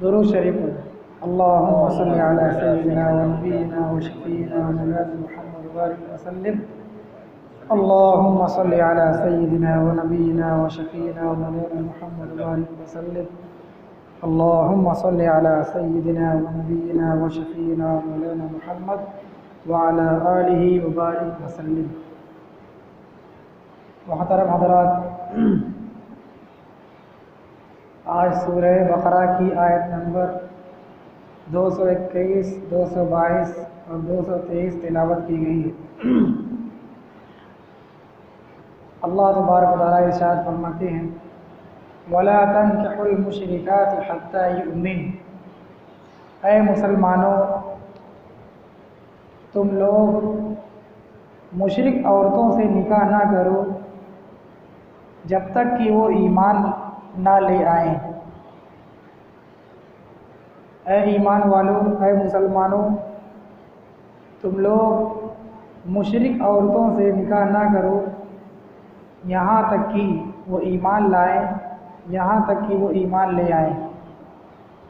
दुरूद शरीफ अल्लाहुम्मा सल्लि अला सय्यिदिना व नबीना व शफीना व मौलाना मुहम्मद बारिक वसल्लम अल्लाहुम्मा सल्लि अला सय्यिदिना व नबीना व शफीना व मौलाना मुहम्मद बारिक वसल्लम अल्लाहुम्मा सल्लि अला सय्यिदिना व नबीना व शफीना व मौलाना मुहम्मद व अला आलिहि व बारिक वसल्लम। मुहतरम हज़रात, आज सूरह बकरा की आयत नंबर 221, 222 और 223 तिलावत की गई है। अल्लाह तबारक व तआला इरशाद फरमाते हैं वला तनकिहुल मुशरिकात हत्ता युमिन, ऐ मुसलमानों तुम लोग मुशरिक औरतों से निकाह ना करो जब तक कि वो ईमान ना ले आए। ऐ ईमान वालों, ऐ मुसलमानों, तुम लोग मुशरिक औरतों से निकाह ना करो यहाँ तक कि वो ईमान लाए, यहाँ तक कि वो ईमान ले आए।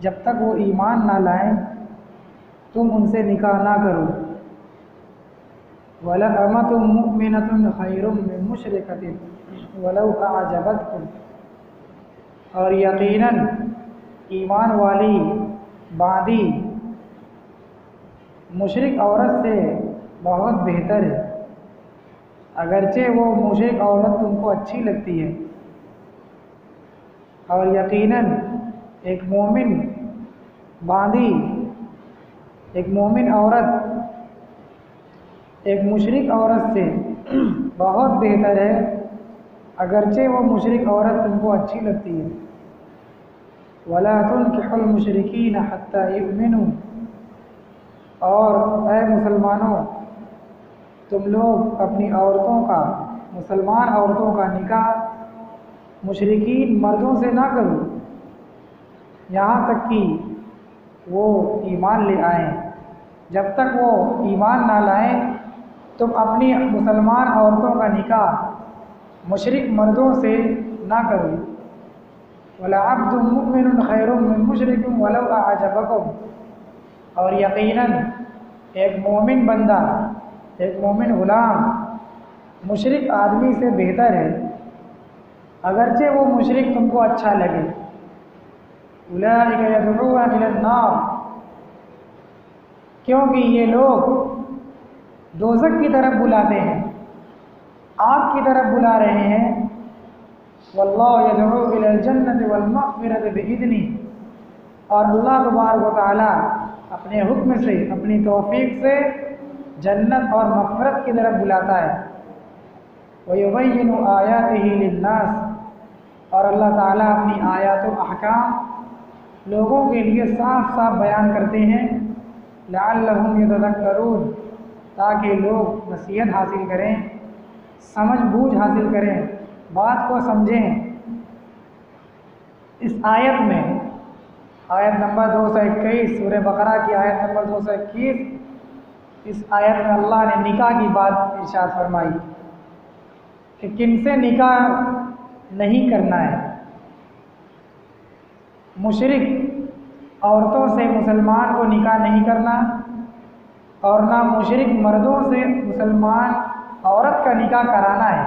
जब तक वो ईमान ना लाएं तुम उनसे निकाह ना करो। वला अमतुम मुमिनतुन खैरुम मिन मुशरिकतिन वलौ अअजबतकुम, और यकीनन ईमान वाली बांदी मुशरिक औरत से बहुत बेहतर है, अगरचे वो मुशरिक औरत तुमको अच्छी लगती है। और यकीनन एक मोमिन बांदी, एक मोमिन औरत एक मुशरिक औरत से बहुत बेहतर है, अगरचे वो मुशरिक औरत तुमको अच्छी लगती है। वला तुनकिहुल मुशरिकीन हत्ता युमिनू, और ऐ मुसलमानों तुम लोग अपनी औरतों का, मुसलमान औरतों का निकाह मुशरिकीन मर्दों से ना करो यहाँ तक कि वो ईमान ले आए। जब तक वो ईमान ना लाएं तुम अपनी मुसलमान औरतों का निकाह मुशरिक मर्दों से ना करो। वला अब्दुम मुमिनुन खैरुम मिन मुशरिकिन वलौ अअजबकुम, और यकीनन एक मोमिन बंदा, एक मोमिन गुलाम मुशरिक आदमी से बेहतर है, अगरचे वो मुशरिक तुमको अच्छा लगे। उलाइका यदऊना इलन नार, क्योंकि ये लोग दोज़ख की तरफ बुलाते हैं, आग की तरफ बुला रहे हैं। वल्लाहु यदऊ इलल जन्नति वल मग़फ़िरति बिइज़्निही, और अल्लाह तबारक व तआला अपने हुक्म से, अपनी तौफ़ीक़ से जन्नत और मग़फ़िरत की तरफ बुलाता है। व युबय्यिनु आयातिही लिन्नास, और अल्लाह ताला अपनी आयात व अहकाम लोगों के लिए साफ साफ बयान करते हैं, लअल्लहुम यतज़क्करून, ताकि लोग नसीहत हासिल करें, समझ बूझ हासिल करें, बात को समझें। इस आयत में, आयत नंबर 221 सूरह बकरा की आयत नंबर 221, इस आयत में अल्लाह ने निकाह की बात इरशाद फरमाई कि किनसे निकाह नहीं करना है। मुशरिक औरतों से मुसलमान को निकाह नहीं करना, और ना मुशरिक मर्दों से मुसलमान औरत का निकाह कराना है।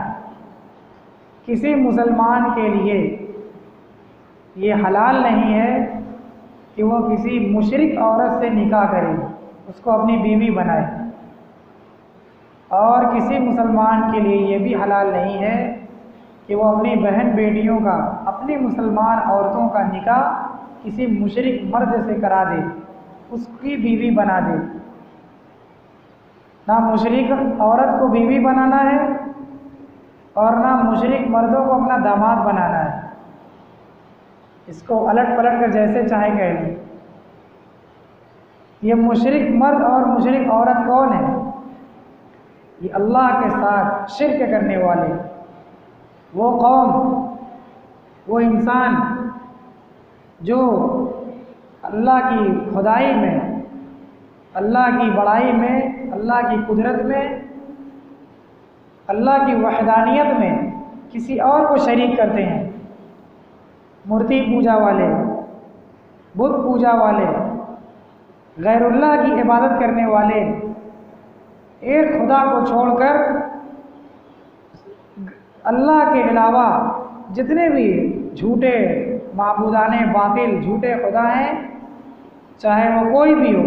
किसी मुसलमान के लिए ये हलाल नहीं है कि वो किसी मुशरिक औरत से निकाह करे, उसको अपनी बीवी बनाए। और किसी मुसलमान के लिए ये भी हलाल नहीं है कि वो अपनी बहन बेटियों का, अपनी मुसलमान औरतों का निकाह किसी मुशरिक मर्द से करा दे, उसकी बीवी बना दे। ना मुशरिक औरत को बीवी बनाना है और ना मुशरिक मर्दों को अपना दामाद बनाना है। इसको अलट पलट कर जैसे चाहे कह लें। ये मुशरिक मर्द और मुशरिक औरत कौन है? ये अल्लाह के साथ शिर्क करने वाले, वो कौम, वो इंसान जो अल्लाह की खुदाई में, अल्लाह की बड़ाई में, अल्लाह की कुदरत में, अल्लाह की वहदानियत में किसी और को शरीक करते हैं। मूर्ति पूजा वाले, बुत पूजा वाले, गैरुल्लाह की इबादत करने वाले, एक खुदा को छोड़कर अल्लाह के अलावा जितने भी झूठे माबूदाने बातिल झूठे खुदा हैं, चाहे वो कोई भी हो,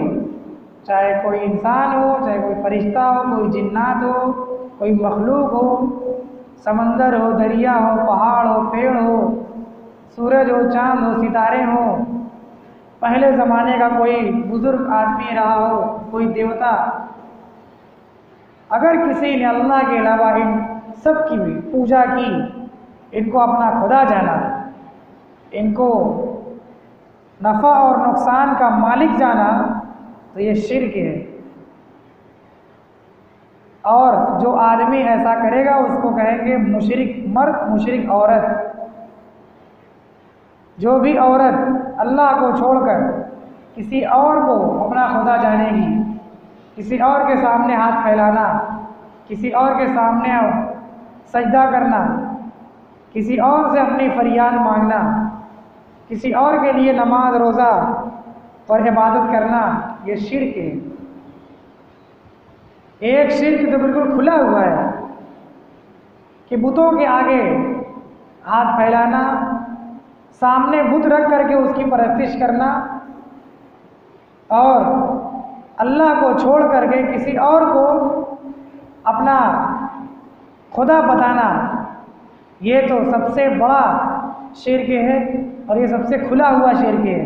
चाहे कोई इंसान हो, चाहे कोई फरिश्ता हो, कोई जिन्नात हो, कोई मखलूक हो, समंदर हो, दरिया हो, पहाड़ हो, पेड़ हो, सूरज हो, चांद हो, सितारे हो, पहले ज़माने का कोई बुज़ुर्ग आदमी रहा हो, कोई देवता, अगर किसी ने अल्लाह के अलावा इन सब की भी पूजा की, इनको अपना खुदा जाना, इनको नफ़ा और नुकसान का मालिक जाना, तो ये शिर्क है। और जो आदमी ऐसा करेगा उसको कहेंगे मुशरिक मर्द, मुशरिक औरत। जो भी औरत अल्लाह को छोड़कर किसी और को अपना खुदा जानेगी, किसी और के सामने हाथ फैलाना, किसी और के सामने सजदा करना, किसी और से अपनी फरियाद मांगना, किसी और के लिए नमाज रोज़ा और इबादत करना, ये शिर्क है। एक शिर्क तो बिल्कुल खुला हुआ है कि बुतों के आगे हाथ फैलाना, सामने बुत रख करके उसकी परस्तिश करना और अल्लाह को छोड़ करके किसी और को अपना खुदा बताना, ये तो सबसे बड़ा शिर्क है और ये सबसे खुला हुआ शिर्क है।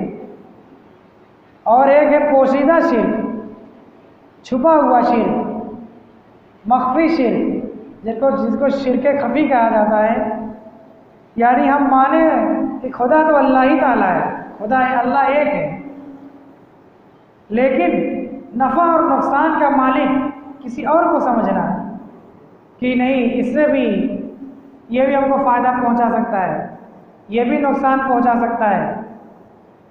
और एक है पोशीदा शिर्क, छुपा हुआ शिर्क, मख्फी शिर्क, जिसको शिर्क खफी कहा जाता है। यानी हम माने कि खुदा तो अल्लाह ही ताला है, खुदा है, अल्लाह एक है, लेकिन नफ़ा और नुकसान का मालिक किसी और को समझना कि नहीं, इससे भी ये भी हमको फ़ायदा पहुंचा सकता है, ये भी नुकसान पहुंचा सकता है,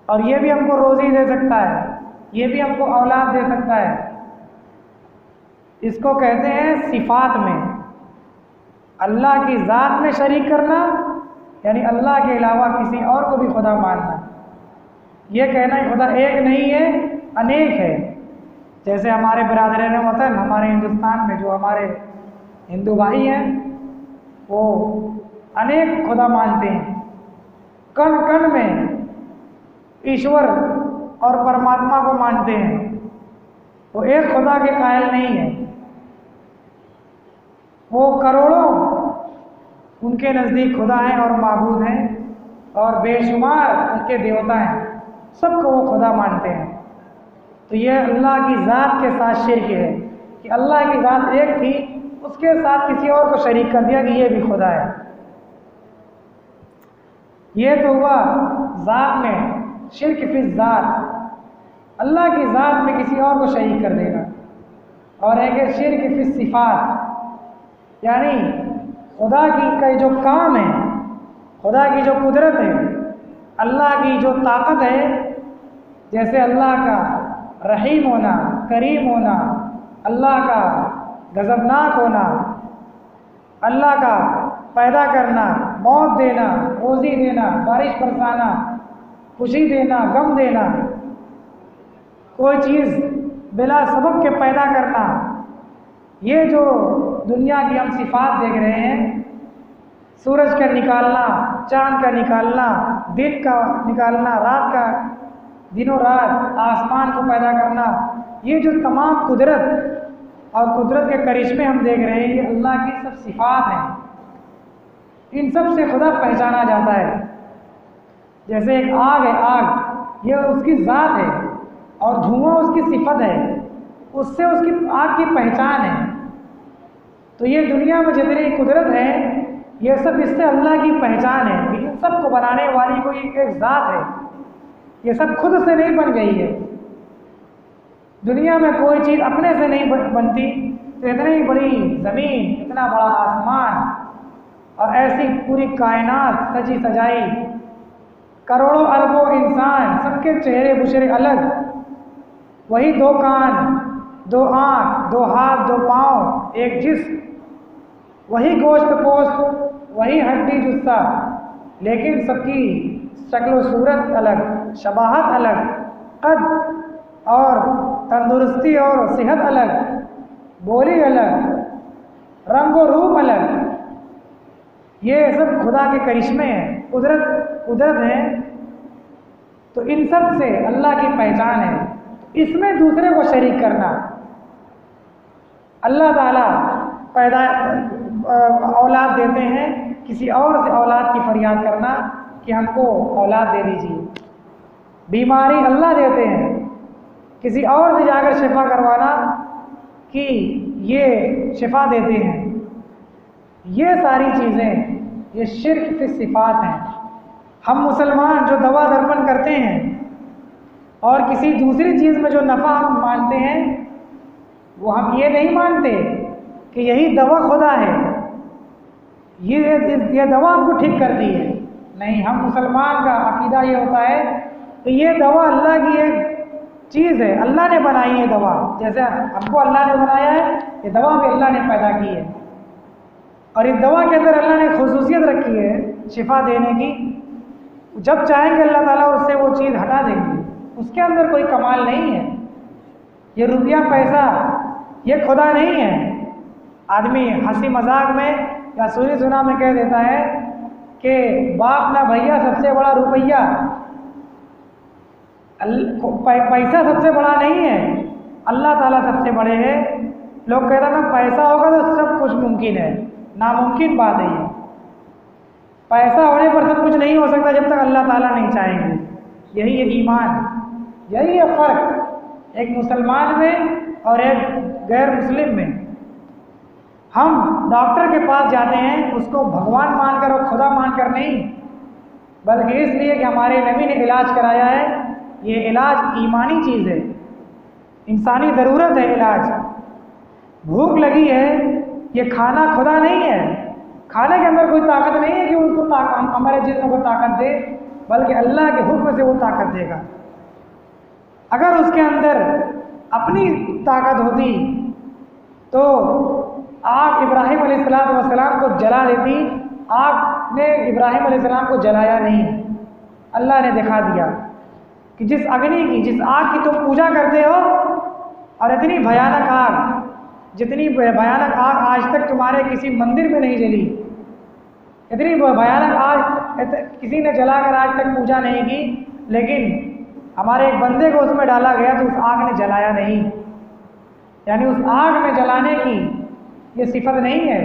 और ये भी हमको रोज़ी दे सकता है, ये भी हमको औलाद दे सकता है। इसको कहते हैं सिफ़ात में अल्लाह की ज़ात में शरीक करना, यानी अल्लाह के अलावा किसी और को भी खुदा मानना। ये कहना कि खुदा एक नहीं है, अनेक है। जैसे हमारे बिरादरान वतन, हमारे हिंदुस्तान में जो हमारे हिंदू भाई हैं, वो अनेक खुदा मानते हैं। कण कण में ईश्वर और परमात्मा को मानते हैं, वो एक खुदा के कायल नहीं है। वो करोड़ों उनके नज़दीक खुदा हैं और माबूद हैं, और बेशुमार उनके देवता हैं, सबको वो खुदा मानते हैं। तो ये अल्लाह की ज़ात के साथ शिर्क है कि अल्लाह की ज़ात एक थी, उसके साथ किसी और को शरीक कर दिया कि ये भी खुदा है। ये तो हुआ ज़ात में शिर्क फी ज़ात, अल्लाह की ज़ात में किसी और को शरीक कर देना, और एक है शिर्क फी सिफ़ात, यानी खुदा की का जो काम है, खुदा की जो कुदरत है, अल्लाह की जो ताकत है, जैसे अल्लाह का रहीम होना, करीम होना, अल्लाह का गज़बनाक होना, अल्लाह का पैदा करना, मौत देना, रोज़ी देना, बारिश बरसाना, खुशी देना, गम देना, कोई चीज़ बिला सबब के पैदा करना, ये जो दुनिया की हम सिफात देख रहे हैं, सूरज का निकालना, चाँद का निकालना, दिन का निकालना, रात का, दिनों रात आसमान को पैदा करना, ये जो तमाम कुदरत और कुदरत के करिश्मे हम देख रहे हैं, ये अल्लाह की सब सिफात हैं। इन सब से खुदा पहचाना जाता है। जैसे एक आग है, आग ये उसकी ज़ात है और धुआं उसकी सिफत है, उससे उसकी आग की पहचान है। तो ये दुनिया में जितनी कुदरत है, ये सब इससे अल्लाह की पहचान है कि इन सब को बनाने वाली कोई एक ज़ात है, ये सब खुद से नहीं बन गई है। दुनिया में कोई चीज़ अपने से नहीं बनती। तो इतनी बड़ी ज़मीन, इतना बड़ा आसमान और ऐसी पूरी कायनात सजी सजाई, करोड़ों अरबों इंसान, सबके चेहरे बुशरे अलग, वही दो कान, दो आँख, दो हाथ, दो पाँव, एक जिस्म, वही गोश्त पोस्ट, वही हड्डी जुस्सा, लेकिन सबकी शक्ल सूरत अलग, शबाहत अलग, कद और तंदुरुस्ती और सेहत अलग, बोली अलग, रंग और रूप अलग। ये सब खुदा के करिश्मे हैं, कुदरत है। तो इन सब से अल्लाह की पहचान है। इसमें दूसरे को शरीक करना, अल्लाह ताला पैदा औलाद देते हैं, किसी और से औलाद की फरियाद करना कि हमको औलाद दे दीजिए। बीमारी अल्लाह देते हैं, किसी और से जाकर शिफा करवाना कि ये शिफा देते हैं। ये सारी चीज़ें ये शिर्क की सिफात हैं। हम मुसलमान जो दवा दर्पण करते हैं और किसी दूसरी चीज़ में जो नफ़ा हम मानते हैं, वो हम ये नहीं मानते कि यही दवा खुदा है, ये दवा हमको ठीक करती है। नहीं, हम मुसलमान का अकीदा ये होता है कि ये दवा अल्लाह की एक चीज़ है, अल्लाह ने बनाई है दवा। जैसे हमको अल्लाह ने बनाया है, ये दवा भी अल्लाह ने पैदा की है, और इस दवा के अंदर अल्लाह ने खुसूसियत रखी है शिफा देने की। जब चाहेंगे अल्लाह ताला उससे वो चीज़ हटा देंगे, उसके अंदर कोई कमाल नहीं है। ये रुपया पैसा ये खुदा नहीं है। आदमी हंसी मजाक में या सुनी सुना में कह देता है कि बाप ना भैया सबसे बड़ा रुपया, पैसा सबसे बड़ा नहीं है, अल्लाह ताला सबसे बड़े है। लोग कहते हैं पैसा होगा तो सब कुछ मुमकिन है, नामुमकिन बात है ये। पैसा होने पर सब कुछ नहीं हो सकता जब तक अल्लाह ताला नहीं चाहेंगे। यही है ईमान, यही है फ़र्क एक मुसलमान में और एक गैर मुस्लिम में। हम डॉक्टर के पास जाते हैं उसको भगवान मानकर और खुदा मानकर नहीं, बल्कि इसलिए कि हमारे नबी ने इलाज कराया है। ये इलाज ईमानी चीज़ है, इंसानी ज़रूरत है इलाज। भूख लगी है, ये खाना खुदा नहीं है, खाने के अंदर कोई ताकत नहीं है कि उसको हमारे जिस्म को ताकत दे, बल्कि अल्लाह के हुक्म से वो ताकत देगा। अगर उसके अंदर अपनी ताकत होती तो आग इब्राहिम अलैहिस्सलाम को जला देती। आग ने इब्राहिम अलैहिस्सलाम को जलाया नहीं, अल्लाह ने दिखा दिया कि जिस अग्नि की, जिस आग की तुम पूजा करते हो, और इतनी भयानक आग, जितनी भयानक आग आज तक तुम्हारे किसी मंदिर में नहीं जली, इतनी भयानक आग किसी ने जलाकर आज तक पूजा नहीं की, लेकिन हमारे एक बंदे को उसमें डाला गया तो उस आग ने जलाया नहीं। यानी उस आग में जलाने की ये सिफत नहीं है।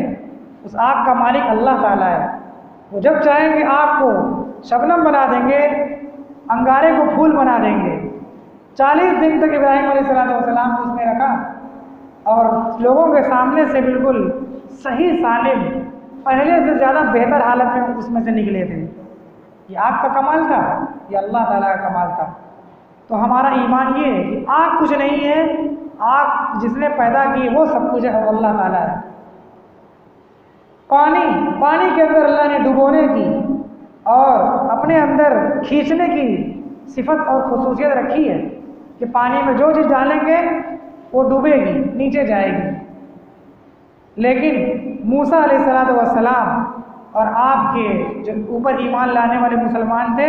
उस आग का मालिक अल्लाह ताला है। वो जब चाहेंगे आग को शबनम बना देंगे, अंगारे को फूल बना देंगे। 40 दिन तक इब्राहिम अलैहिस्सलाम को उसमें रखा और लोगों के सामने से बिल्कुल सही सालिम, पहले से ज़्यादा बेहतर हालत में उसमें से निकले थे। ये आग का कमाल था। ये अल्लाह ताला का कमाल था। तो हमारा ईमान ये है कि आग कुछ नहीं है, आग जिसने पैदा की वो सब कुछ है, अल्लाह ताला है। पानी के अंदर अल्लाह ने डुबोने की और अपने अंदर खींचने की सिफत और खुसूसियत रखी है कि पानी में जो चीज़ डालेंगे वो डूबेगी, नीचे जाएगी। लेकिन मूसा अलैहिस्सलाम और आपके जो ऊपर ईमान लाने वाले मुसलमान थे,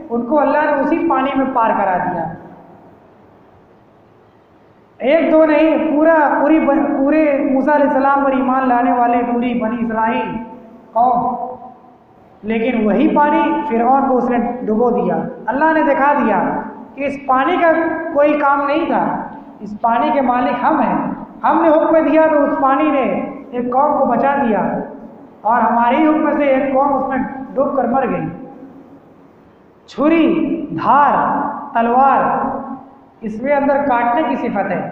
उनको अल्लाह ने उसी पानी में पार करा दिया। एक दो नहीं, पूरे मूसा अलैहिस्सलाम पर ईमान लाने वाले पूरी बनी इस्राइल कौम। लेकिन वही पानी फिरौन को उसने डुबो दिया। अल्लाह ने दिखा दिया कि इस पानी का कोई काम नहीं था, इस पानी के मालिक हम हैं। हमने हुक्म दिया तो उस पानी ने एक कौम को बचा दिया और हमारे ही हुक्म से एक कौम उसमें डूब कर मर गई। छुरी, धार, तलवार, इसमें अंदर काटने की सिफत है।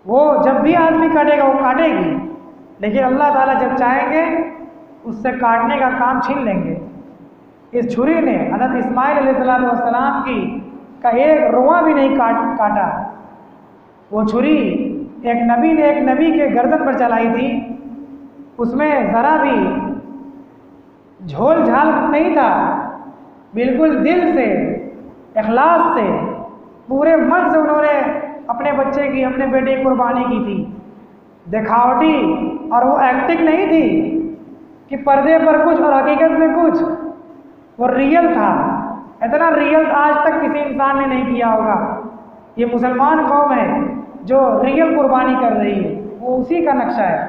वो जब भी आदमी काटेगा वो काटेगी, लेकिन अल्लाह ताला जब चाहेंगे उससे काटने का काम छीन लेंगे। इस छुरी ने हज़रत इस्माइल अलैहिस्सलाम की का एक रोआ भी नहीं काटा। वो छुरी एक नबी के गर्दन पर चलाई थी, उसमें ज़रा भी झोल झाल नहीं था। बिल्कुल दिल से, इखलास से, पूरे मन से उन्होंने अपने बच्चे की, अपने बेटे की कुर्बानी की थी। दिखावटी और वो एक्टिंग नहीं थी कि पर्दे पर कुछ और हकीकत में कुछ, वो रियल था। इतना रियल आज तक किसी इंसान ने नहीं किया होगा। ये मुसलमान कौम है जो रियल कुर्बानी कर रही है, वो उसी का नक्शा है।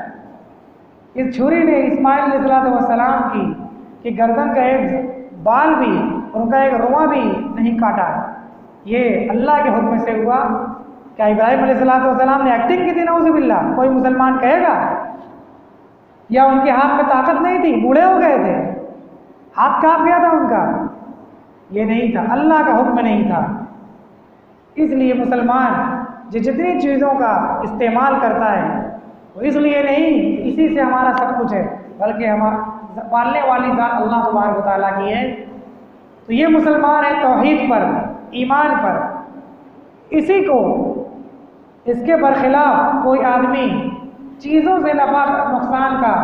इस छुरी ने इस्माइल अलैहिस्सलाम की गर्दन का एक बाल भी, उनका एक रुआ भी नहीं काटा। ये अल्लाह के हुक्म से हुआ। क्या इब्राहिम अलैहिस्सलाम ने एक्टिंग की थी? नऊज़ुबिल्लाह। कोई मुसलमान कहेगा? या उनके हाथ में ताकत नहीं थी, बूढ़े हो गए थे, हाथ कांप गया था उनका? ये नहीं था, अल्लाह का हुक्म नहीं था। इसलिए मुसलमान जितनी चीज़ों का इस्तेमाल करता है वो इसलिए नहीं इसी से हमारा सब कुछ है, बल्कि हमारा पालने वाली ज़ात अल्लाह तबारक व तआला की है। तो ये मुसलमान है तौहीद पर, ईमान पर। इसी को, इसके बरखिलाफ कोई आदमी चीज़ों से नफ़ा नुकसान का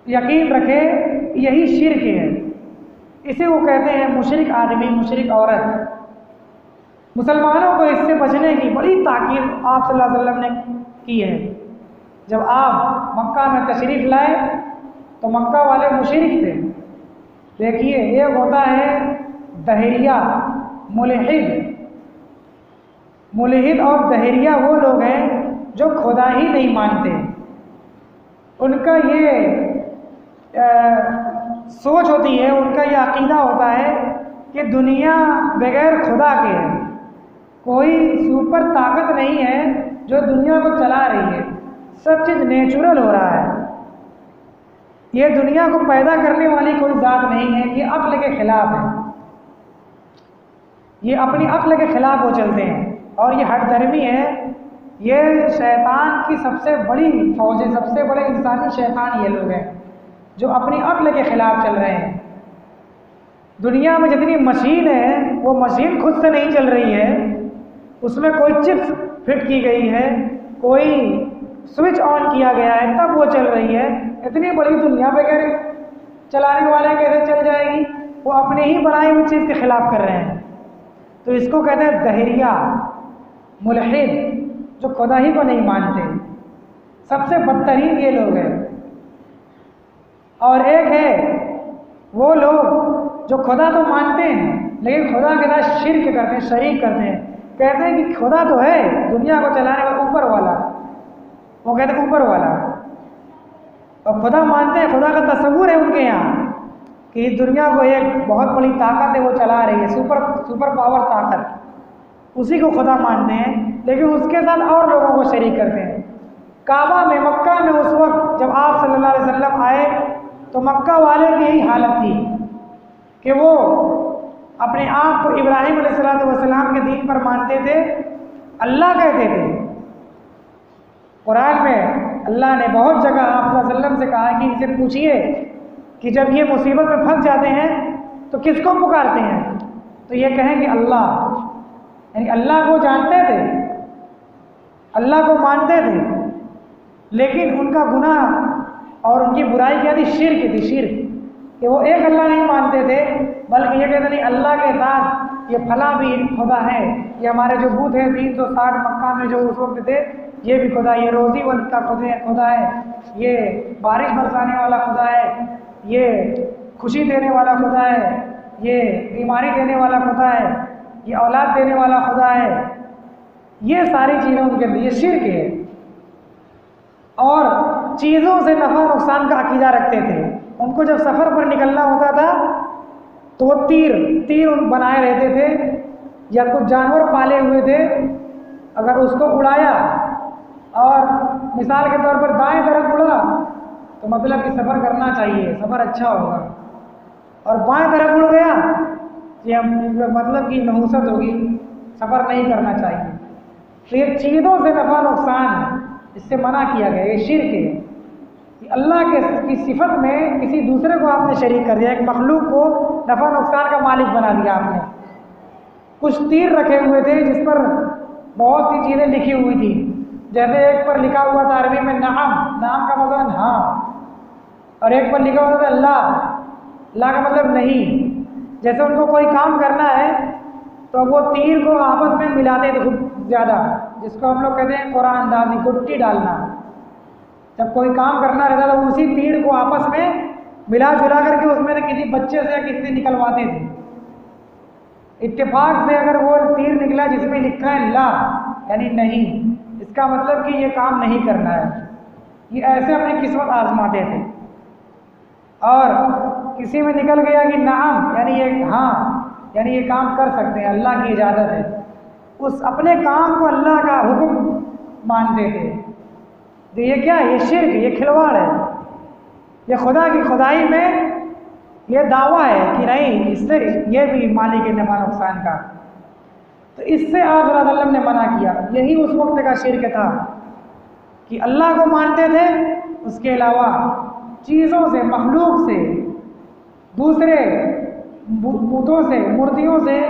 यकीन रखे, यही शिर्क है। इसे वो कहते हैं मुशरिक आदमी, मुशरिक औरत। मुसलमानों को इससे बचने की बड़ी ताकीद आप सल्लल्लाहु अलैहि वसल्लम ने की है। जब आप मक्का में तशरीफ़ लाए तो मक्का वाले मुशरिक थे। देखिए, एक होता है दहरिया, मुलहिद और दहरिया वो लोग हैं जो खुदा ही नहीं मानते। उनका ये सोच होती है, उनका ये अकीदा होता है कि दुनिया बगैर खुदा के है। कोई सुपर ताकत नहीं है जो दुनिया को चला रही है, सब चीज़ नेचुरल हो रहा है। ये दुनिया को पैदा करने वाली कोई ज़ात नहीं है, ये अक्ल के खिलाफ है। ये अपनी अक्ल के खिलाफ वो चलते हैं और ये हठधर्मी है। ये शैतान की सबसे बड़ी फौज है, सबसे बड़े इंसानी शैतान ये लोग हैं जो अपनी अक्ल के खिलाफ चल रहे हैं। दुनिया में जितनी मशीन है वो मशीन खुद से नहीं चल रही है, उसमें कोई चिप्स फिट की गई है, कोई स्विच ऑन किया गया है, तब वो चल रही है। इतनी बड़ी दुनिया बगैर चलाने वाले कैसे चल जाएगी? वो अपने ही बनाई हुई चीज़ के खिलाफ कर रहे हैं। तो इसको कहते हैं दहरिया, मुलहिद, जो खुदा ही को नहीं मानते। सबसे बदतरीन ये लोग हैं। और एक है वो लोग जो खुदा तो मानते हैं लेकिन खुदा के साथ शिर्क करते हैं, शरीक करते हैं। कहते हैं कि खुदा तो है दुनिया को चलाने वाला, ऊपर वाला। वो कहते हैं ऊपर वाला, और खुदा मानते हैं, खुदा का तस्वुर है उनके यहाँ कि इस दुनिया को एक बहुत बड़ी ताकत है वो चला रही है, सुपर पावर ताकत, उसी को खुदा मानते हैं। लेकिन उसके साथ और लोगों को शरीक करते हैं। काबा में, मक्का में उस वक्त जब आप सल्लल्लाहु अलैहि वसल्लम आए तो मक्का वाले की यही हालत थी कि वो अपने आप को इब्राहिम अलैहिस्सलाम के दीन पर मानते थे, अल्लाह कहते थे। कुरान में अल्लाह ने बहुत जगह आप सल्लल्लाहु अलैहि वसल्लम से कहा कि इनसे पूछिए कि जब ये मुसीबत में फंस जाते हैं तो किसको पुकारते हैं? तो ये कहेंगे अल्लाह, यानी अल्लाह को जानते थे, अल्लाह को मानते थे, लेकिन उनका गुनाह और उनकी बुराई क्या थी? शिर्क थी, शिर्क। कि वो एक अल्लाह नहीं मानते थे, बल्कि ये कहते नहीं अल्लाह के साथ ये फला भी खुदा है, ये हमारे जो बूत है 360 मक्का में जो उस वक्त थे, ये भी खुदा, ये रोज़ी वाला का खुदा है, ये बारिश बरसाने वाला खुदा है, ये खुशी देने वाला खुदा है, ये बीमारी देने वाला खुदा है, ये औलाद देने वाला खुदा है। ये सारी चीज़ें उनके अंदर ये शिर्क है। और चीज़ों से नफ़ा नुकसान का अकीदा रखते थे। उनको जब सफ़र पर निकलना होता था तो वो तीर बनाए रहते थे, या कुछ जानवर पाले हुए थे, अगर उसको उड़ाया और मिसाल के तौर पर दाएं तरफ उड़ा तो मतलब कि सफ़र करना चाहिए, सफ़र अच्छा होगा, और बाएं तरफ उड़ गया ये मतलब कि नहुसत होगी, सफ़र नहीं करना चाहिए। तो ये चीज़ों से नफ़ा नुकसान इससे मना किया गया, ये शिर्क है। अल्लाह की सिफत में किसी दूसरे को आपने शरीक कर दिया, एक मखलूक को नफ़ा नुकसान का मालिक बना दिया आपने। कुछ तीर रखे हुए थे जिस पर बहुत सी चीज़ें लिखी हुई थी, जैसे एक पर लिखा हुआ था अरबी में नाम, नाम का मतलब हाँ, और एक पर लिखा हुआ था अल्लाह, अल्लाह का मतलब नहीं। जैसे उनको कोई काम करना है तो वो तीर को आपस में मिलाते थे खूब ज़्यादा, जिसको हम लोग कहते हैं कुरान अंदाजी, गुट्टी डालना। जब कोई काम करना रहता था उसी तीर को आपस में मिला जुला करके उसमें से किसी बच्चे से या किसी से निकलवाते थे। इत्तेफाक से अगर वो तीर निकला जिसमें लिखा है ला, यानी नहीं, इसका मतलब कि ये काम नहीं करना है। ये ऐसे अपनी किस्मत आजमाते थे। और किसी में निकल गया कि नाम, यानी ये हाँ, यानी ये काम कर सकते हैं, अल्लाह की इजाज़त है, उस अपने काम को अल्लाह का हुक्म मानते थे। तो ये क्या है? ये शिर्क, ये खिलवाड़ है। ये खुदा की खुदाई में ये दावा है कि नहीं, इससे ये भी मालिक है नफ़ा नुकसान का। तो इससे आप रज़ल्लम ने मना किया। यही उस वक्त का शिर्क था कि अल्लाह को मानते थे, उसके अलावा चीज़ों से, मखलूक से, दूसरे बुतों से, मूर्तियों से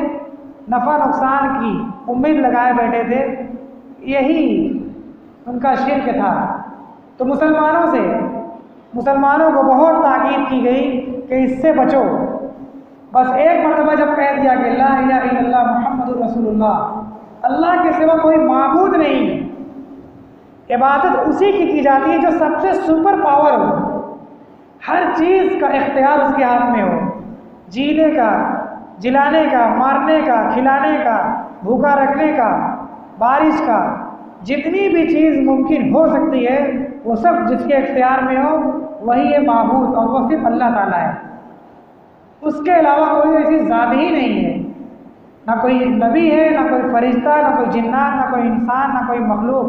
नफ़ा नुकसान की उम्मीद लगाए बैठे थे। यही उनका शिर्क था। तो मुसलमानों को बहुत ताकीद की गई कि इससे बचो। बस एक मरतबा जब कह दिया कि ला इलाहा इल्लल्लाह मुहम्मदुर रसूलुल्लाह, अल्लाह के सिवा कोई माबूद नहीं, इबादत उसी की जाती है जो सबसे सुपर पावर हो, हर चीज़ का इख्तियार उसके हाथ में हो, जीने का, जिलाने का, मारने का, खिलाने का, भूखा रखने का, बारिश का, जितनी भी चीज़ मुमकिन हो सकती है वो सब जिसके इख्तियार में हो वही है माबूद, और वो सिर्फ अल्लाह ताला है। उसके अलावा कोई ऐसी ज़ात ही नहीं है, ना कोई नबी है, ना कोई फरिश्ता, ना कोई जिन्नात, ना कोई इंसान, ना कोई मखलूक।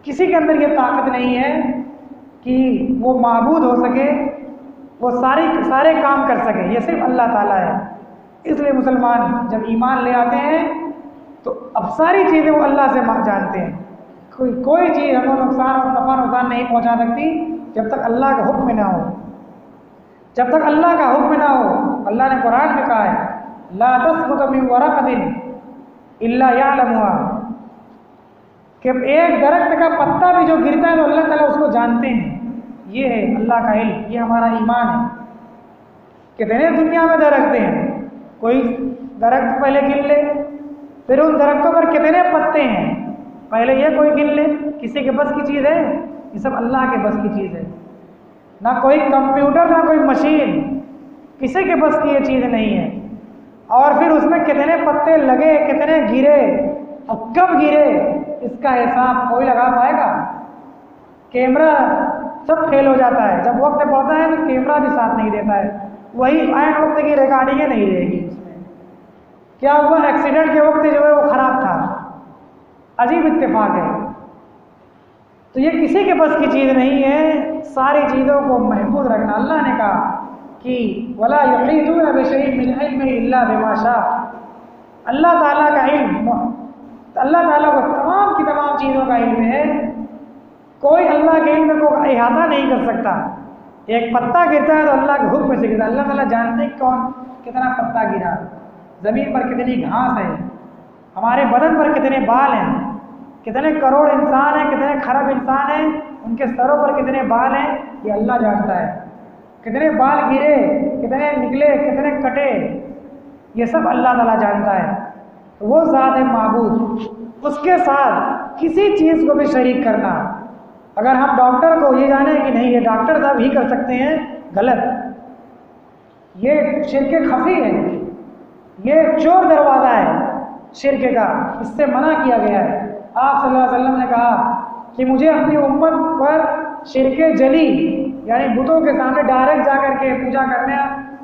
किसी के अंदर ये ताकत नहीं है कि वो माबूद हो सके, वो सारे काम कर सके, ये सिर्फ अल्लाह ताला है। इसलिए मुसलमान जब ईमान ले आते हैं तो अब सारी चीज़ें वो अल्लाह से जानते हैं। कोई चीज़ हमें नुकसान और नफ़ा नुकसान नहीं पहुंचा सकती जब तक अल्लाह का हुक्म ना हो। जब तक अल्लाह का हुक्म ना हो, अल्लाह ने कुरान में कहा है ला तस्कुतु मिन वरक़तिन इल्ला यअलमुहा, कि एक दरख्त का पत्ता भी जो गिरता है तो अल्लाह ताला उसको जानते हैं। ये है अल्लाह का इल्म, ये हमारा ईमान है। कितने दुनिया में दरख्त हैं, कोई दरख्त पहले गिन ले, फिर उन दरख्तों पर कितने पत्ते हैं पहले ये कोई गिन ले। किसी के बस की चीज़ है? ये सब अल्लाह के बस की चीज़ है। ना कोई कंप्यूटर, ना कोई मशीन, किसी के बस की ये चीज़ नहीं है। और फिर उसमें कितने पत्ते लगे, कितने गिरे और कब गिरे, इसका हिसाब कोई लगा पाएगा? कैमरा सब फेल हो जाता है, जब वक्त पड़ता है तो कैमरा भी साथ नहीं देता है, वही ऐन वक्त की रिकॉर्डिंग नहीं रहेगी। उसमें क्या हुआ, एक्सीडेंट के वक्त जो है वो ख़राब था। अजीब इत्तेफाक है। तो ये किसी के बस की चीज़ नहीं है। सारी चीज़ों को महफूज रखना, अल्लाह ने कहा कि वला युहीतूना बिशैइन मिन इल्मिही इल्ला बिमा शाअ। अल्लाह ताला का इल्म, अल्लाह ताला को तमाम की तमाम चीज़ों का इल्म है। कोई अल्लाह के इल्म को इहाता नहीं कर सकता। एक पत्ता गिरता है तो अल्लाह के हुक्म से गिरता है। अल्लाह ताला जानते हैं कौन कितना पत्ता गिरा, ज़मीन पर कितनी घास है, हमारे बदन पर कितने बाल हैं, कितने करोड़ इंसान हैं, कितने खरब इंसान हैं, उनके सरों पर कितने बाल हैं, ये अल्लाह जानता है। कितने बाल गिरे, कितने निकले, कितने कटे, ये सब अल्लाह ताला जानता है। तो वो ज़ात है माबूद, उसके साथ किसी चीज़ को भी शरीक करना, अगर हम डॉक्टर को ये जाने कि नहीं ये डॉक्टर साहब ही कर सकते हैं, गलत, ये शिर्क खफी है, ये चोर दरवाज़ा है शिर्क का, इससे मना किया गया है। आप सल्लल्लाहु अलैहि वसल्लम ने कहा कि मुझे अपनी उम्मत पर शिर्क जली यानी बुतों के सामने डायरेक्ट जा कर के पूजा करने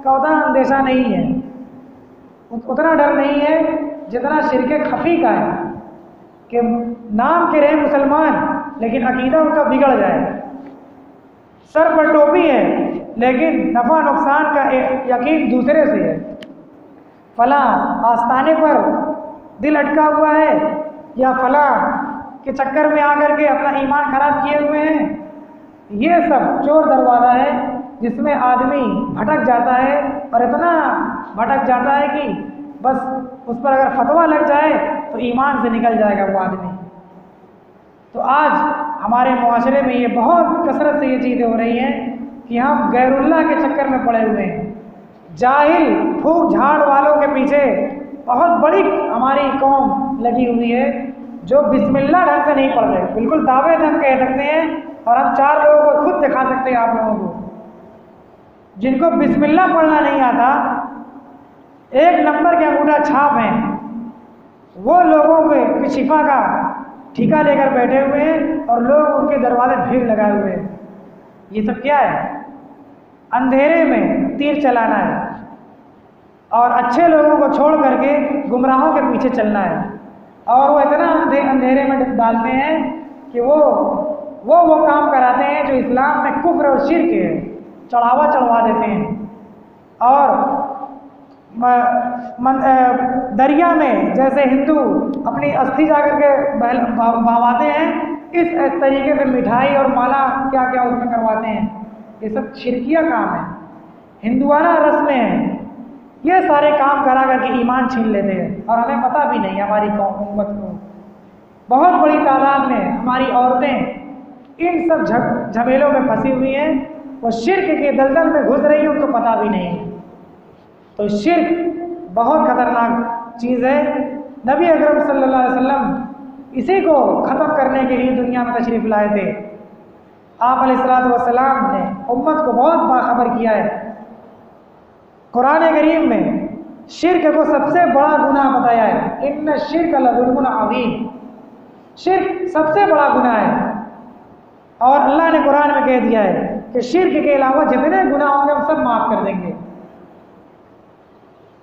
का उतना अंदेशा नहीं है, उतना डर नहीं है जितना शिर्क खफी का है कि नाम के रहे मुसलमान लेकिन अकीदा उनका बिगड़ जाए, सर पर टोपी है लेकिन नफ़ा नुकसान का यकीन दूसरे से है, फला आस्थाने पर दिल अटका हुआ है या फला के चक्कर में आकर के अपना ईमान खराब किए हुए हैं। ये सब चोर दरवाज़ा है जिसमें आदमी भटक जाता है और इतना भटक जाता है कि बस उस पर अगर फतवा लग जाए तो ईमान से निकल जाएगा वो आदमी। तो आज हमारे मुआशरे में ये बहुत कसरत से ये चीज़ें हो रही हैं कि हम गैरुल्लाह के चक्कर में पड़े हुए हैं, जाहिल फूक झाड़ वालों के पीछे बहुत बड़ी हमारी कौम लगी हुई है जो बिस्मिल्लाह ढंग से नहीं पढ़ रहे। बिल्कुल दावे से हम कह सकते हैं और हम 4 लोगों को खुद दिखा सकते हैं आप लोगों को जिनको बिस्मिल्लाह पढ़ना नहीं आता, 1 नंबर के अंगूठा छाप हैं, वो लोगों के शिफा का ठिका लेकर बैठे हुए हैं और लोग उनके दरवाजे भीड़ लगाए हुए हैं। ये सब क्या है? अंधेरे में तीर चलाना है और अच्छे लोगों को छोड़ करके गुमराहों के पीछे चलना है। और वो इतना अंधेरे में डालते हैं कि वो काम कराते हैं जो इस्लाम में कुफ्र और शिर्क है, चढ़ावा चढ़वा देते हैं। और दरिया में जैसे हिंदू अपनी अस्थि जा करके बहवाते हैं, इस तरीके से मिठाई और माला क्या क्या उसमें करवाते हैं। ये सब शिरकिया काम है, हिंदुआना रस्में हैं। ये सारे काम करा करके ईमान छीन लेते हैं और हमें पता भी नहीं। हमारी कौम उम्मत को बहुत बड़ी तादाद में हमारी औरतें इन सब झमेलों में फंसी हुई हैं, वो शिर्क के दलदल में घुस रही है, उनको पता भी नहीं है। तो शिर्क बहुत खतरनाक चीज़ है। नबी अकरम सल्लल्लाहु अलैहि वसल्लम इसी को ख़त्म करने के लिए दुनिया में तशरीफ़ लाए थे। आप अलैहिस्सलातु वस्सलाम ने उम्मत को बहुत बाखबर किया है। कुरान करीम में शिर्क को सबसे बड़ा गुनाह बताया है, इन्न शिर्क लज़ुल्मुन अज़ीम, शिर्क सबसे बड़ा गुनाह है। और अल्लाह ने कुरान में कह दिया है कि शिर्क के अलावा जितने गुनाह होंगे हम सब माफ़ कर देंगे,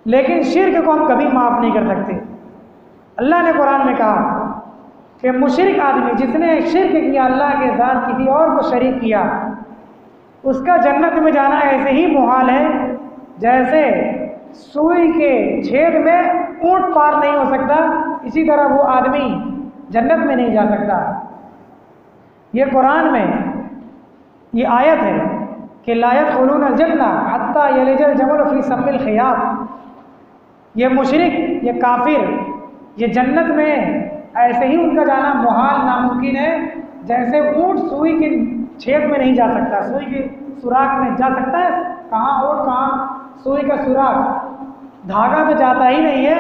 लेकिन शिर्क को हम कभी माफ़ नहीं कर सकते। अल्लाह ने कुरान में कहा कि मुशरिक आदमी जिसने शिर्क किया, अल्लाह के साथ किसी और को शरीक किया, उसका जन्नत में जाना ऐसे ही मुहाल है जैसे सुई के छेद में ऊंट पार नहीं हो सकता, इसी तरह वो आदमी जन्नत में नहीं जा सकता। ये कुरान में ये आयत है कि ला यदखुलून अल-जन्ना हत्ता यलिजल जमल फी सम्मिल खियात। ये मुशरिक, ये काफिर, ये जन्नत में ऐसे ही उनका जाना मुहाल, नामुमकिन है जैसे ऊंट सुई के छेद में नहीं जा सकता। सुई के सुराख में जा सकता है, कहाँ ऊंट कहाँ सुई का सुराख, धागा तो जाता ही नहीं है,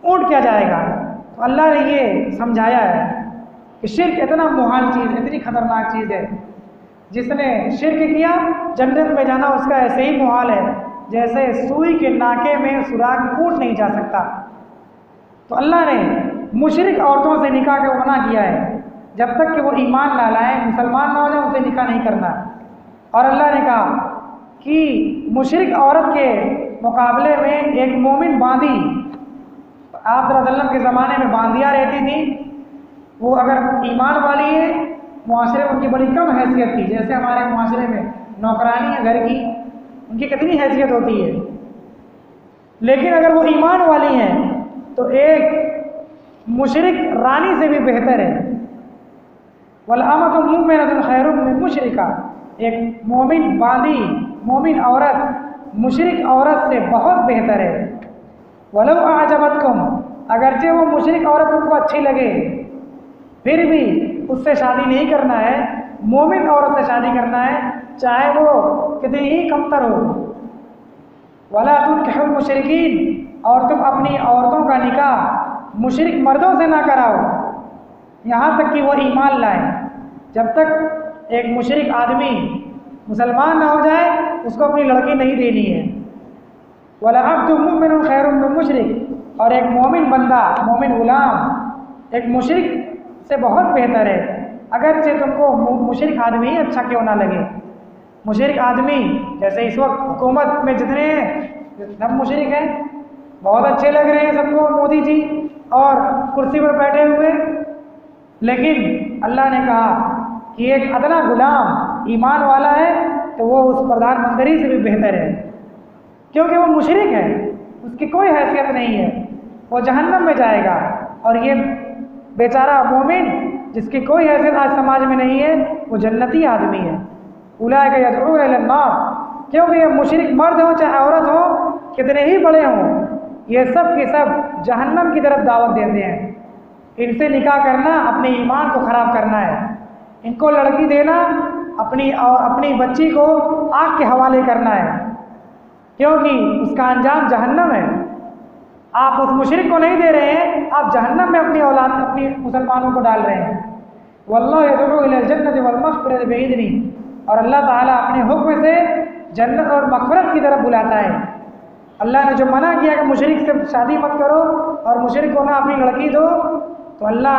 ऊंट क्या जाएगा। तो अल्लाह ने ये समझाया है कि शिर्क इतना मुहाल चीज़, इतनी खतरनाक चीज़ है, जिसने शिर्क किया जन्नत में जाना उसका ऐसे ही मुहाल है जैसे सुई के नाके में सुराख में ऊंट नहीं जा सकता। तो अल्लाह ने मुशरिक औरतों से निकाह का मना किया है, जब तक कि वो ईमान ना लाए, मुसलमान ना हो जाए, उनसे निकाह नहीं करना। और अल्लाह ने कहा कि मुशरिक औरत के मुकाबले में एक मोमिन बांदी, आप रज़ल्लम के ज़माने में बांदियाँ रहती थी, वो अगर ईमान वाली है, मुआशरे में उनकी बड़ी कम हैसियत थी। जैसे हमारे मुआशरे में नौकरानी है घर की, उनकी कितनी हैसियत होती है, लेकिन अगर वो ईमान वाली हैं तो एक मुशरिक रानी से भी बेहतर है। वल अमतुल मुमिनतुन खैरुम मिन मुशरिका, एक मोमिन बांदी, मोमिन औरत मुशरिक औरत से बहुत बेहतर है। वलो आजबतकुम, अगरचे वो मुशरिक औरत तुमको अच्छी लगे, फिर भी उससे शादी नहीं करना है, मोमिन औरत से शादी करना है, चाहे वो कितनी ही कमतर हो। वला तुनकिहुल मुशरिकीन, और तुम अपनी औरतों का निकाह मुशरिक मर्दों से ना कराओ, यहाँ तक कि वो ईमान लाए। जब तक एक मुशरिक आदमी मुसलमान ना हो जाए, उसको अपनी लड़की नहीं देनी है। वला अब्दुम मुमिनुन खैरुम मिन मुशरिक, और एक मोमिन बंदा, मोमिन गुलाम एक मुशरिक से बहुत बेहतर है, अगरचे तुमको मुशरिक आदमी ही अच्छा क्यों ना लगे। मुशरिक आदमी जैसे इस वक्त हुकूमत में जितने हैं सब मुशरिक हैं, बहुत अच्छे लग रहे हैं सबको मोदी जी और कुर्सी पर बैठे हुए, लेकिन अल्लाह ने कहा कि एक अदना गुलाम ईमान वाला है तो वो उस प्रधानमंत्री से भी बेहतर है, क्योंकि वो मुशरिक है, उसकी कोई हैसियत नहीं है, वो जहन्नम में जाएगा। और ये बेचारा मोमिन जिसकी कोई हैसियत आज समाज में नहीं है, वो जन्नती आदमी है। उलाइका यदऊना इलन नार, क्योंकि ये मुशरिक मर्द हो चाहे औरत हो, कितने ही बड़े हों, ये सब के सब जहन्नम की तरफ दावत देते हैं। इनसे निकाह करना अपने ईमान को ख़राब करना है, इनको लड़की देना अपनी बच्ची को आग के हवाले करना है, क्योंकि उसका अंजाम जहन्नम है। आप उस मुशरिक को नहीं दे रहे हैं, आप जहन्नम में अपनी औलाद, अपनी मुसलमानों को डाल रहे हैं। वल्लाहु यदऊ इलल जन्नति वल मग़फ़िरति बिइज़्निही, और अल्लाह ताला अपने हुक्म से जन्नत और मग़फ़िरत की तरफ बुलाता है। अल्लाह ने जो मना किया कि मुशरिक से शादी मत करो और मुशरिक को ना अपनी लड़की दो, तो अल्लाह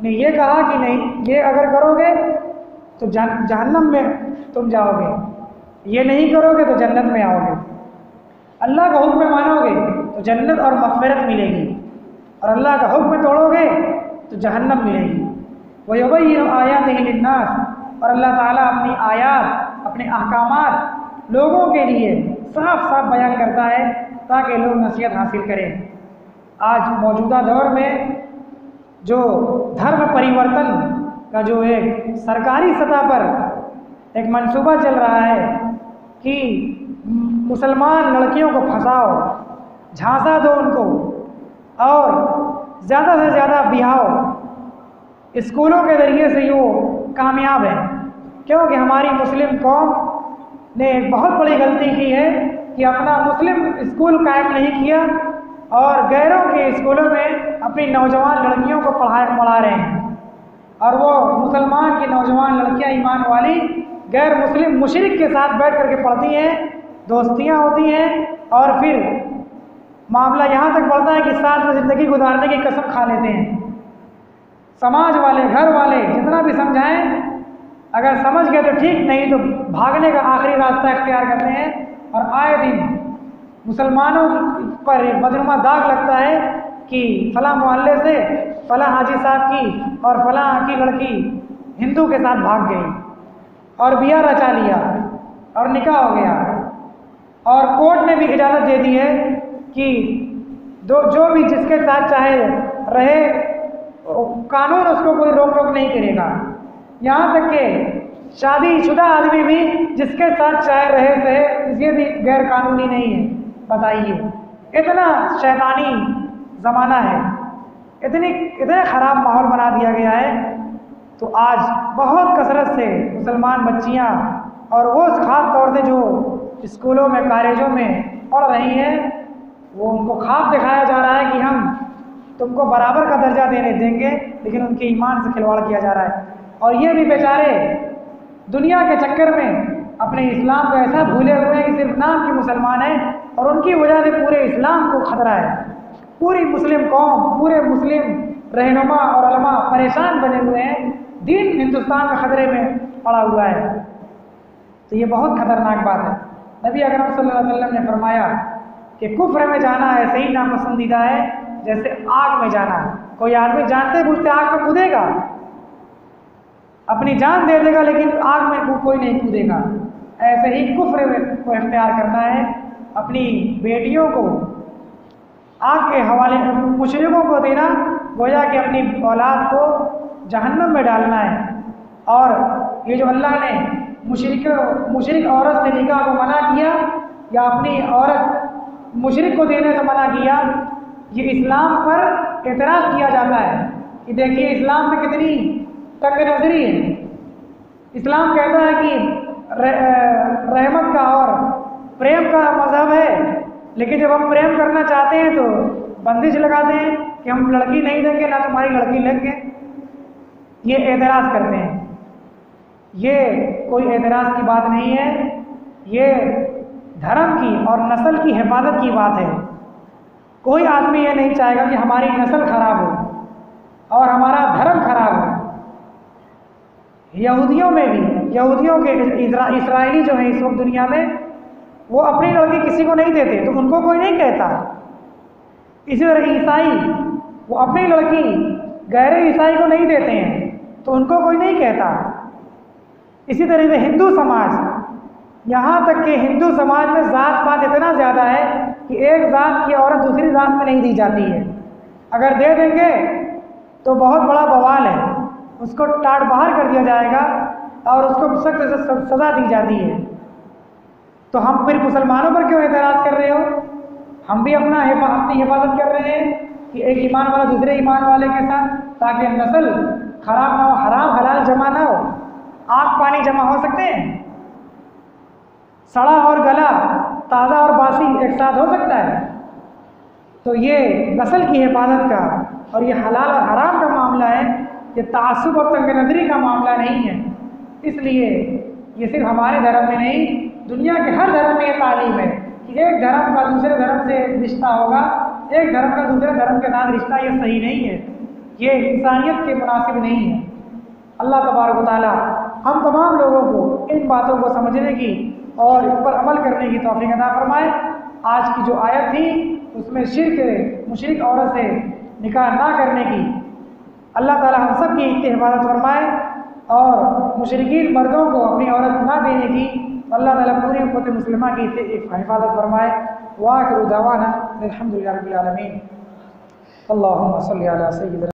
ने ये कहा कि नहीं, ये अगर करोगे तो जहन्नम में तुम जाओगे, ये नहीं करोगे तो जन्नत में आओगे। अल्लाह का हुक्म मानोगे तो जन्नत और मग़फ़िरत मिलेगी, और अल्लाह का हुक्म तोड़ोगे तो जहन्नम मिलेगी। वयुबय्यिनु आयातिही लिन्नास, और अल्लाह ताला अपनी आयात, अपने अहकामात लोगों के लिए साफ साफ बयान करता है ताकि लोग नसीहत हासिल करें। आज मौजूदा दौर में जो धर्म परिवर्तन का जो एक सरकारी सतह पर एक मंसूबा चल रहा है कि मुसलमान लड़कियों को फंसाओ, झांसा दो उनको और ज़्यादा से ज़्यादा बिहाओ, स्कूलों के ज़रिए से यो कामयाब है। क्योंकि हमारी मुस्लिम कौम ने एक बहुत बड़ी गलती की है कि अपना मुस्लिम स्कूल कायम नहीं किया और गैरों के स्कूलों में अपनी नौजवान लड़कियों को पढ़ा रहे हैं, और वो मुसलमान की नौजवान लड़कियां ईमान वाली गैर मुस्लिम मुशरिक के साथ बैठ करके पढ़ती हैं, दोस्तियां होती हैं, और फिर मामला यहाँ तक बढ़ता है कि साथ में ज़िंदगी गुजारने की कसम खा लेते हैं। समाज वाले, घर वाले जितना भी समझाएं, अगर समझ गए तो ठीक, नहीं तो भागने का आखिरी रास्ता इख्तियार करते हैं। और आए दिन मुसलमानों पर एक बदनुमा दाग लगता है कि फलां मोहल्ले से फलां हाजी साहब की और फलां की लड़की हिंदू के साथ भाग गई और बिया रचा लिया और निकाह हो गया, और कोर्ट ने भी इजाज़त दे दी है कि जो भी जिसके साथ चाहे रहे, कानून उसको कोई रोक टोक नहीं करेगा। यहाँ तक कि शादीशुदा आदमी भी जिसके साथ चाहे रहे सहे, ये भी गैर कानूनी नहीं है। बताइए, इतना शैतानी ज़माना है, इतने ख़राब माहौल बना दिया गया है। तो आज बहुत कसरत से मुसलमान बच्चियाँ और वो ख़ास तौर से जो स्कूलों में, कॉलेजों में पढ़ रही हैं, वो उनको ख्वाब दिखाया जा रहा है कि हम तुमको बराबर का दर्जा देंगे, लेकिन उनके ईमान से खिलवाड़ किया जा रहा है। और ये भी बेचारे दुनिया के चक्कर में अपने इस्लाम को ऐसा भूले हुए हैं कि सिर्फ नाम के मुसलमान हैं, और उनकी वजह से पूरे इस्लाम को खतरा है। पूरी मुस्लिम कौम, पूरे मुस्लिम रहनुमा और उलमा परेशान बने हुए हैं, दीन हिंदुस्तान में ख़तरे में पड़ा हुआ है। तो ये बहुत ख़तरनाक बात है। नबी अकरम सल्लल्लाहु अलैहि वसल्लम ने फरमाया कि कुफ्र में जाना ऐसे ही नापसंदीदा है जैसे आग में जाना। कोई आदमी जानते बूझते आग में कूदेगा, अपनी जान दे देगा, लेकिन आग में कोई नहीं कूदेगा। ऐसे ही कुफ्र को इख्तियार करना है, अपनी बेटियों को आग के हवाले मुशरिकों को देना, गोया कि अपनी औलाद को जहन्नम में डालना है। और ये जो अल्लाह ने मुशरिक औरत से निकाह को मना किया या अपनी औरत मुशरिक को देने से मना किया, ये इस्लाम पर एतराज़ किया जाता है कि देखिए इस्लाम में कितनी तंग नज़री है। इस्लाम कहता है कि रहमत का और प्रेम का मज़हब है, लेकिन जब हम प्रेम करना चाहते हैं तो बंदिश लगाते हैं कि हम लड़की नहीं देंगे, ना तुम्हारी लड़की लेंगे। ये एतराज़ करते हैं। ये कोई एतराज़ की बात नहीं है, ये धर्म की और नस्ल की हिफाजत की बात है। कोई आदमी ये नहीं चाहेगा कि हमारी नस्ल खराब हो और हमारा धर्म खराब हो। यहूदियों में भी, यहूदियों के इसराइली जो है इस वक्त दुनिया में, वो अपनी लड़की किसी को नहीं देते तो उनको कोई नहीं कहता। इसी तरह ईसाई, वो अपनी लड़की गहरे ईसाई को नहीं देते हैं तो उनको कोई नहीं कहता। इसी तरह से हिंदू समाज, यहाँ तक कि हिंदू समाज में ज़ात पात इतना ज़्यादा है कि एक ज़ात की औरत दूसरी ज़ात में नहीं दी जाती है। अगर दे देंगे तो बहुत बड़ा बवाल है, उसको टाट बाहर कर दिया जाएगा और उसको सख्त सज़ा दी जाती है। तो हम फिर मुसलमानों पर क्यों एतराज़ कर रहे हो? हम भी अपनी हिफाजत कर रहे हैं कि एक ईमान वाला दूसरे ईमान वाले के साथ, ताकि नस्ल खराब ना हो, हराम हलाल जमा ना हो। आग पानी जमा हो सकते हैं? सड़ा और गला, ताज़ा और बासी एक साथ हो सकता है? तो ये नस्ल की हिफाजत का और ये हलाल और हराम का मामला है, ये तासुब और तंग नज़री का मामला नहीं है। इसलिए ये सिर्फ हमारे धर्म में नहीं, दुनिया के हर धर्म में ये तालीम है कि एक धर्म का दूसरे धर्म से रिश्ता होगा, एक धर्म का दूसरे धर्म के साथ रिश्ता, ये सही नहीं है, ये इंसानियत के मुनासिब नहीं है। अल्लाह तबारक व तआला हम तमाम लोगों को इन बातों को समझने की और इन पर अमल करने की तौफीक अता फरमाए। आज की जो आयत थी उसमें शिर्क, मुशरिक औरत से निकाह ना करने की अल्लाह ताला हम सब की हिफाजत फरमाए और मुशरिकीन मर्दों को अपनी औरत ना देने की अल्लाह ताला पूरी उम्मत मुस्लिमा की हिफाजत फरमाए। वाखिरु दावाना अल्हम्दुलिल्लाहि रब्बिल आलमीन। अल्लाहुम्मा सल्लि अला सय्यिदिना